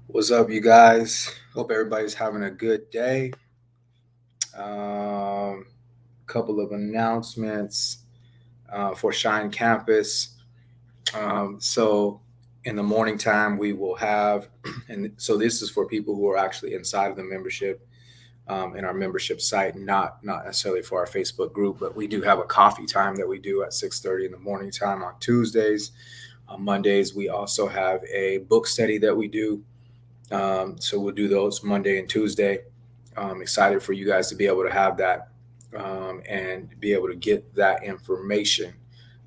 What's up, you guys? Hope everybody's having a good day. Couple of announcements for Shine Campus. So, in the morning time, we will have, and so this is for people who are actually inside of the membership in our membership site, not necessarily for our Facebook group, but we do have a coffee time that we do at 6:30 in the morning time on Tuesdays. On Mondays, we also have a book study that we do. So we'll do those Monday and Tuesday. Excited for you guys to be able to have that and be able to get that information.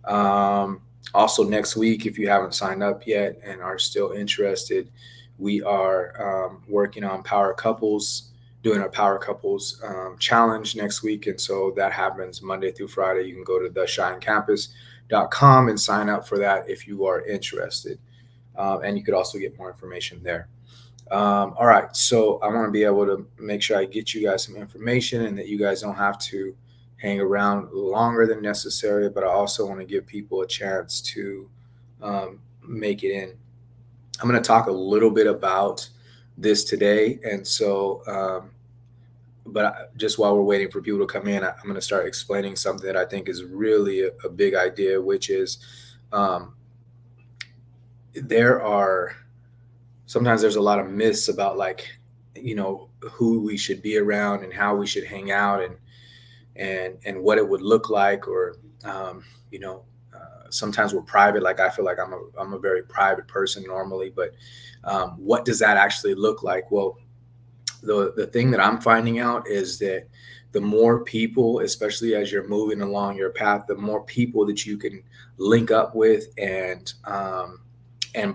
Um, Also, next week, if you haven't signed up yet and are still interested, we are working on Power Couples, doing our Power Couples challenge next week. And so that happens Monday through Friday. You can go to theshinecampus.com and sign up for that if you are interested. And you could also get more information there. All right, so I want to be able to make sure I get you guys some information and that you guys don't have to hang around longer than necessary, but I also want to give people a chance to make it in. I'm going to talk a little bit about this today, and so, just while we're waiting for people to come in, I'm going to start explaining something that I think is really a big idea, which is um, there are sometimes there's a lot of myths about who we should be around and how we should hang out and what it would look like or um, you know sometimes we're private. Like I feel like I'm a very private person normally, but what does that actually look like? Well, the thing that I'm finding out is that the more people, especially as you're moving along your path, the more people that you can link up with and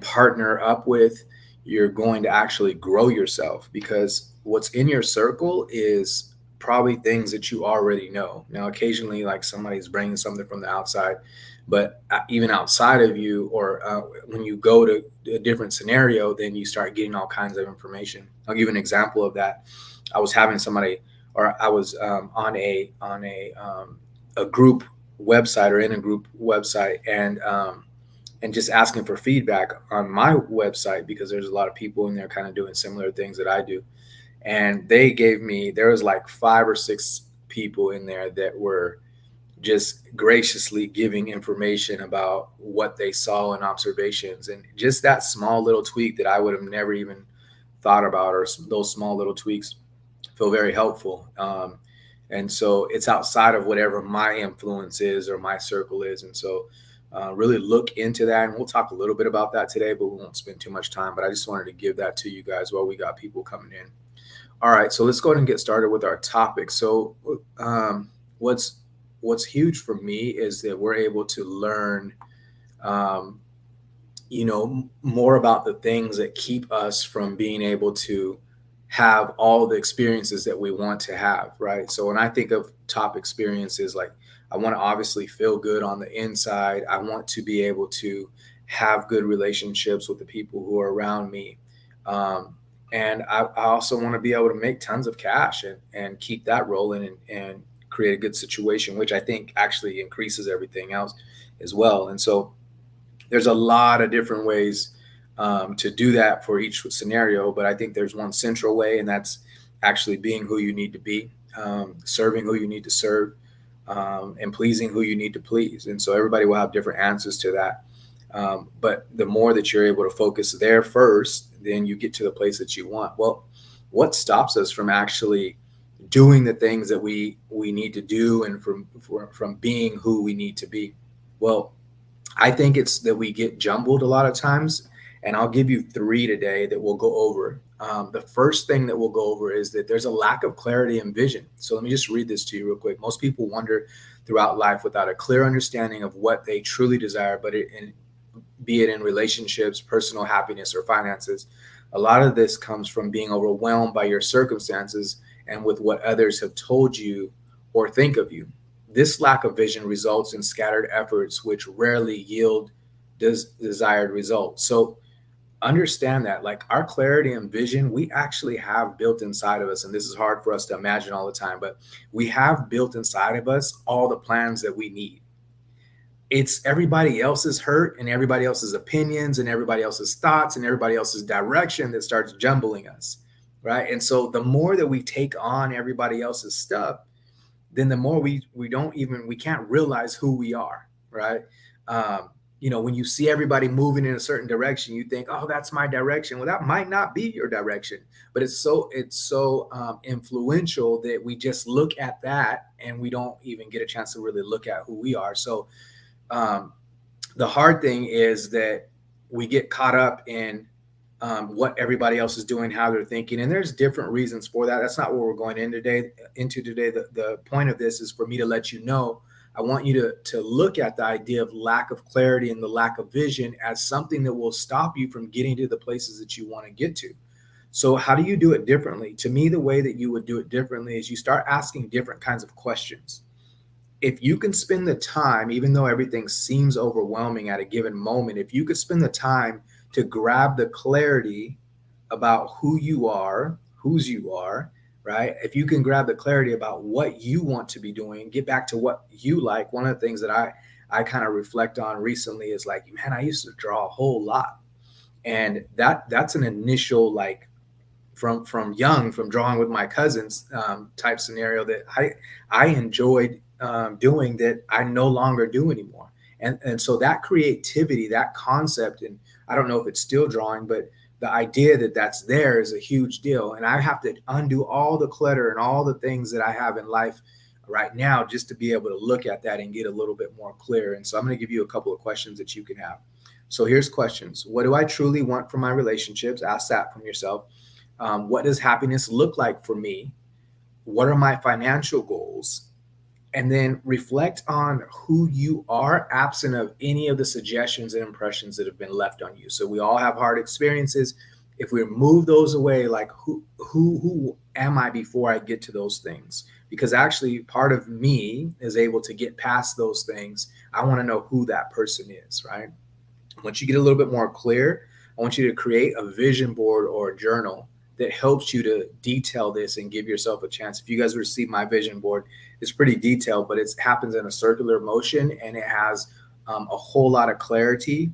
partner up with, you're going to actually grow yourself because what's in your circle is probably things that you already know. Now, occasionally, like somebody's bringing something from the outside, but even outside of you, or when you go to a different scenario, then you start getting all kinds of information. I'll give you an example of that. I was having somebody, or I was on a group website or in a group website, and just asking for feedback on my website because there's a lot of people in there kind of doing similar things that I do. And they gave me, there was like 5 or 6 people in there that were just graciously giving information about what they saw and observations. And just that small little tweak that I would have never even thought about, or those small little tweaks, feel very helpful. And so it's outside of whatever my influence is or my circle is. And so really look into that. And we'll talk a little bit about that today, but we won't spend too much time. But I just wanted to give that to you guys while we got people coming in. All right, so let's go ahead and get started with our topic. So, um, what's what's huge for me is that we're able to learn, um, more about the things that keep us from being able to have all the experiences that we want to have, right? So when I think of top experiences, like I want to obviously feel good on the inside. I want to be able to have good relationships with the people who are around me. Um, and I also want to be able to make tons of cash and keep that rolling and create a good situation, which I think actually increases everything else as well. And so there's a lot of different ways to do that for each scenario, but I think there's one central way, and that's actually being who you need to be, serving who you need to serve, and pleasing who you need to please. And so everybody will have different answers to that. But the more that you're able to focus there first, then you get to the place that you want. Well, what stops us from actually doing the things that we need to do and from being who we need to be? Well, I think it's that we get jumbled a lot of times, and I'll give you three today that we'll go over. The first thing that we'll go over is that there's a lack of clarity and vision. So let me just read this to you real quick. Most people wander throughout life without a clear understanding of what they truly desire, be it in relationships, personal happiness, or finances. A lot of this comes from being overwhelmed by your circumstances and with what others have told you or think of you. This lack of vision results in scattered efforts, which rarely yield desired results. So understand that, like our clarity and vision, we actually have built inside of us. And this is hard for us to imagine all the time, but we have built inside of us all the plans that we need. it's everybody else's hurt and everybody else's opinions and everybody else's thoughts and everybody else's direction that starts jumbling us, right? And so the more that we take on everybody else's stuff, then the more we can't realize who we are, right? When you see everybody moving in a certain direction, you think, oh, that's my direction. Well, that might not be your direction, but it's so influential that we just look at that and we don't even get a chance to really look at who we are. So um, the hard thing is that we get caught up in what everybody else is doing, how they're thinking, and there's different reasons for that. That's not what we're going into today. The point of this is for me to let you know. I want you to look at the idea of lack of clarity and the lack of vision as something that will stop you from getting to the places that you want to get to. So how do you do it differently? To me, the way that you would do it differently is you start asking different kinds of questions. If you can spend the time, even though everything seems overwhelming at a given moment, if you could spend the time to grab the clarity about who you are, whose you are, right? If you can grab the clarity about what you want to be doing, get back to what you like. One of the things that I kind of reflect on recently is like, man, I used to draw a whole lot. And that's an initial like from drawing with my cousins type scenario that I enjoyed doing that I no longer do anymore. And so that creativity, that concept, and I don't know if it's still drawing, but the idea that that's there is a huge deal. And I have to undo all the clutter and all the things that I have in life right now just to be able to look at that and get a little bit more clear. And so I'm going to give you a couple of questions that you can have. So here's questions. What do I truly want from my relationships? Ask that from yourself. What does happiness look like for me? What are my financial goals? And then reflect on who you are, absent of any of the suggestions and impressions that have been left on you. So we all have hard experiences. If we remove those away, like who am I before I get to those things? Because actually part of me is able to get past those things. I want to know who that person is, right? Once you get a little bit more clear, I want you to create a vision board or a journal that helps you to detail this and give yourself a chance. If you guys receive my vision board, it's pretty detailed, but it happens in a circular motion and it has a whole lot of clarity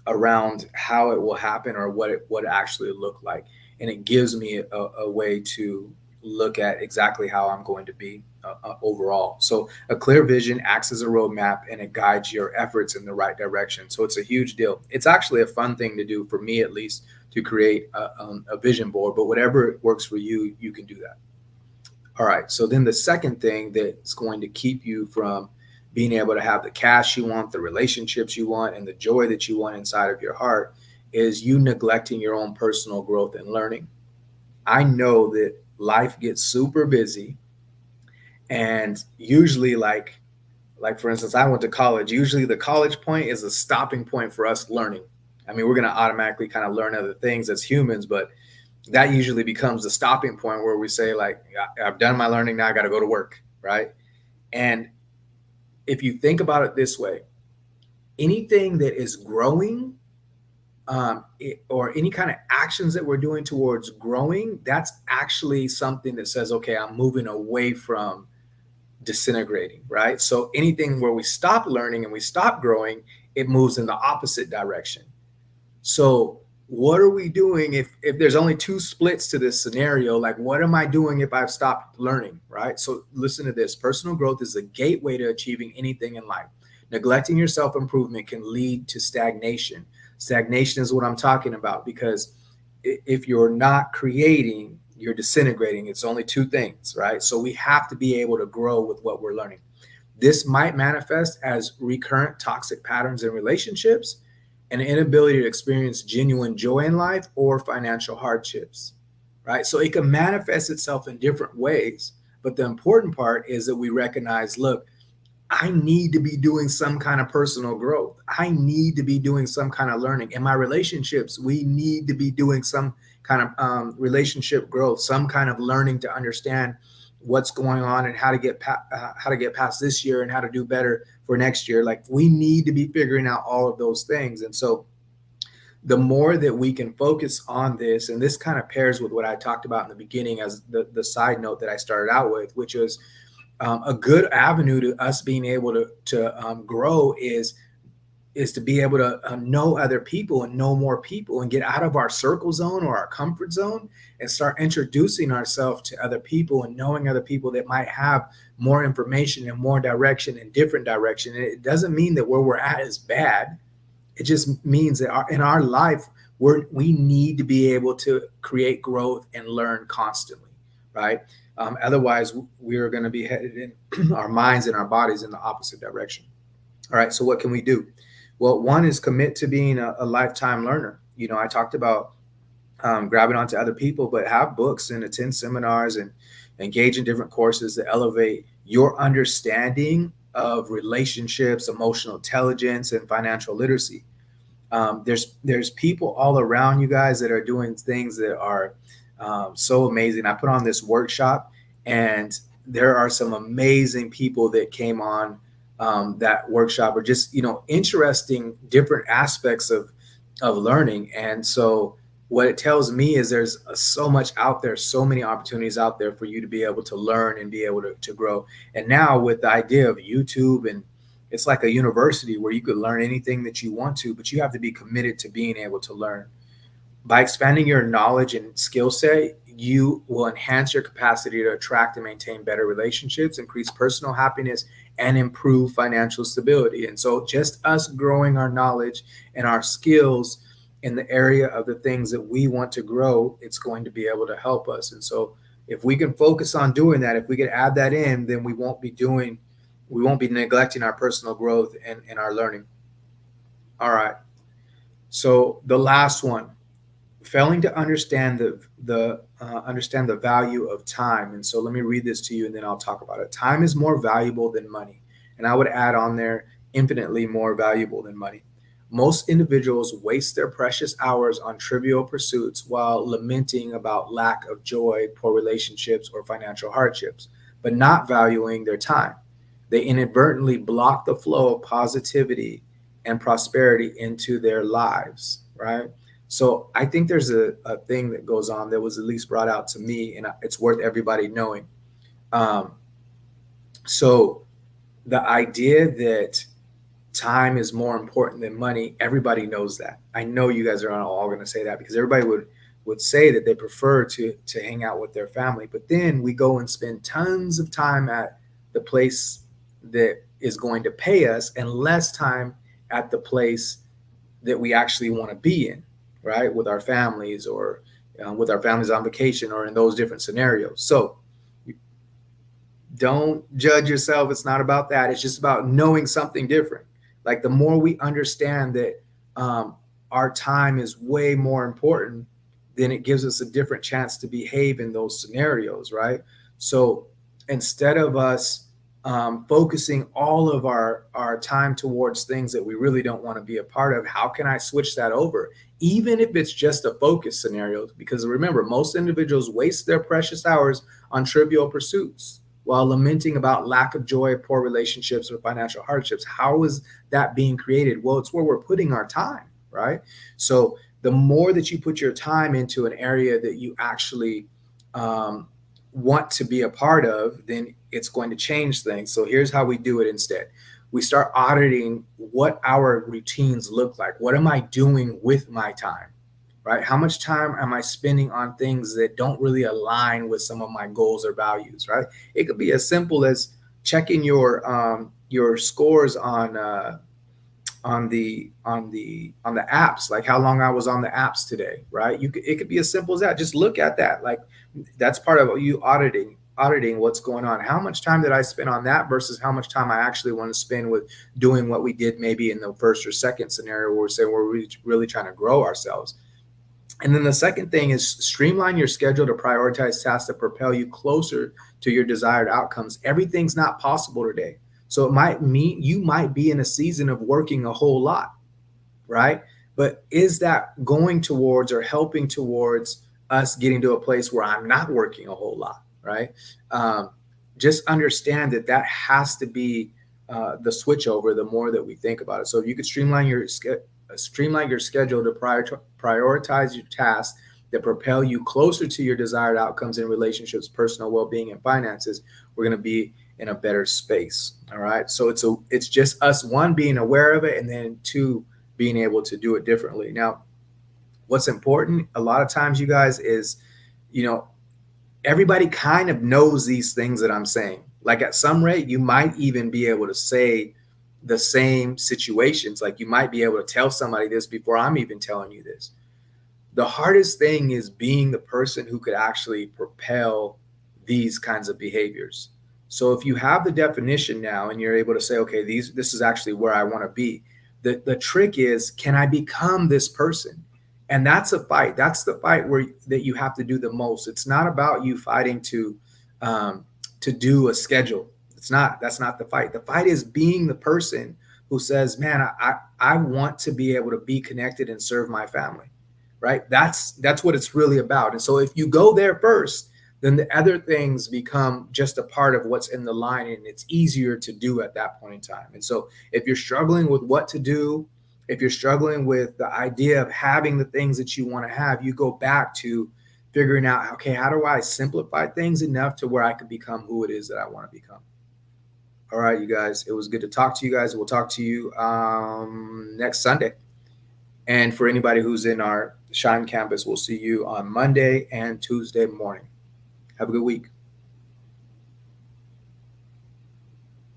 around how it will happen or what it actually look like. And it gives me a way to look at exactly how I'm going to be overall. So a clear vision acts as a roadmap and it guides your efforts in the right direction. So it's a huge deal. It's actually a fun thing to do, for me at least, to create a vision board, but whatever works for you, you can do that. All right. So then the second thing that's going to keep you from being able to have the cash you want, the relationships you want, and the joy that you want inside of your heart is you neglecting your own personal growth and learning. I know that life gets super busy, and usually like for instance, I went to college. Usually the college point is a stopping point for us learning. I mean, we're going to automatically kind of learn other things as humans, but that usually becomes the stopping point where we say, like, I've done my learning, now I got to go to work, right? And if you think about it this way, anything that is growing or any kind of actions that we're doing towards growing, that's actually something that says, okay, I'm moving away from disintegrating, right? So anything where we stop learning and we stop growing, it moves in the opposite direction. So what are we doing if there's only two splits to this scenario? Like, what am I doing if I've stopped learning, right? So listen to this. Personal growth is a gateway to achieving anything in life. Neglecting your self-improvement can lead to stagnation. Stagnation is what I'm talking about, because if you're not creating, you're disintegrating. It's only two things, right? So we have to be able to grow with what we're learning. This might manifest as recurrent toxic patterns in relationships, an inability to experience genuine joy in life, or financial hardships, right? So it can manifest itself in different ways. But the important part is that we recognize, look, I need to be doing some kind of personal growth. I need to be doing some kind of learning. In my relationships, we need to be doing some kind of relationship growth, some kind of learning to understand what's going on and how to get past this year and how to do better for next year. Like, we need to be figuring out all of those things. And so the more that we can focus on this, and this kind of pairs with what I talked about in the beginning as the side note that I started out with, which was a good avenue to us being able to grow is is to be able to know other people and know more people and get out of our circle zone or our comfort zone and start introducing ourselves to other people and knowing other people that might have more information and more direction and different direction. And it doesn't mean that where we're at is bad. It just means that in our life, we need to be able to create growth and learn constantly, right? Otherwise, we are going to be headed in our minds and our bodies in the opposite direction. All right. So what can we do? Well, one is commit to being a lifetime learner. I talked about grabbing onto other people, but have books and attend seminars and engage in different courses that elevate your understanding of relationships, emotional intelligence, and financial literacy. There's people all around you guys that are doing things that are so amazing. I put on this workshop, and there are some amazing people that came on that workshop, or just interesting different aspects of learning. And so what it tells me is there's so much out there, so many opportunities out there for you to be able to learn and be able to grow. And now with the idea of YouTube, and it's like a university where you could learn anything that you want to, but you have to be committed to being able to learn. By expanding your knowledge and skill set, you will enhance your capacity to attract and maintain better relationships, increase personal happiness, and improve financial stability. And so just us growing our knowledge and our skills in the area of the things that we want to grow, it's going to be able to help us. And so if we can focus on doing that, if we can add that in, then we won't be neglecting our personal growth and our learning. All right. So the last one, failing to understand the value of time. And so let me read this to you, and then I'll talk about it. Time is more valuable than money, and I would add on there, infinitely more valuable than money. Most individuals waste their precious hours on trivial pursuits while lamenting about lack of joy, poor relationships, or financial hardships, but not valuing their time. They inadvertently block the flow of positivity and prosperity into their lives, right? So I think there's a thing that goes on that was at least brought out to me, and it's worth everybody knowing. Um, so the idea that time is more important than money, everybody knows that. I know you guys are all going to say that, because everybody would say that they prefer to hang out with their family. But then we go and spend tons of time at the place that is going to pay us and less time at the place that we actually want to be in, right? With our families, or with our families on vacation, or in those different scenarios. So don't judge yourself. It's not about that. It's just about knowing something different. Like the more we understand that our time is way more important, then it gives us a different chance to behave in those scenarios, right? So instead of us focusing all of our time towards things that we really don't want to be a part of, how can I switch that over? Even if it's just a focus scenario, because remember, most individuals waste their precious hours on trivial pursuits while lamenting about lack of joy, poor relationships, or financial hardships. How is that being created? Well, it's where we're putting our time, right? So the more that you put your time into an area that you actually want to be a part of, then it's going to change things. So here's how we do it instead. We start auditing what our routines look like. What am I doing with my time, right? How much time am I spending on things that don't really align with some of my goals or values, right? It could be as simple as checking your scores on the apps, like how long I was on the apps today, right? It could be as simple as that. Just look at that. Like that's part of you auditing what's going on. How much time did I spend on that versus how much time I actually want to spend with doing what we did maybe in the first or second scenario where we're saying we're really trying to grow ourselves. And then the second thing is streamline your schedule to prioritize tasks that propel you closer to your desired outcomes. Everything's not possible today. So it might mean you might be in a season of working a whole lot, right? But is that going towards or helping towards us getting to a place where I'm not working a whole lot, right? Just understand that has to be the switch over the more that we think about it. So if you could streamline your schedule to prioritize your tasks that propel you closer to your desired outcomes in relationships, personal well-being, and finances, we're going to be in a better space. All right. So it's just us, one, being aware of it, and then two, being able to do it differently. Now, what's important a lot of times, you guys, is, you know, everybody kind of knows these things that I'm saying. Like at some rate, you might even be able to say the same situations. Like you might be able to tell somebody this before I'm even telling you this. The hardest thing is being the person who could actually propel these kinds of behaviors. So if you have the definition now and you're able to say, okay, this is actually where I want to be. The trick is, can I become this person? And that's a fight. That's the fight where that you have to do the most. It's not about you fighting to do a schedule. It's not. That's not the fight. The fight is being the person who says, man, I want to be able to be connected and serve my family, right? That's what it's really about. And so if you go there first, then the other things become just a part of what's in the line, and it's easier to do at that point in time. And so if you're struggling with what to do, if you're struggling with the idea of having the things that you want to have, you go back to figuring out, okay, how do I simplify things enough to where I can become who it is that I want to become? All right, you guys, it was good to talk to you guys. We'll talk to you next Sunday. And for anybody who's in our Shine campus, we'll see you on Monday and Tuesday morning. Have a good week.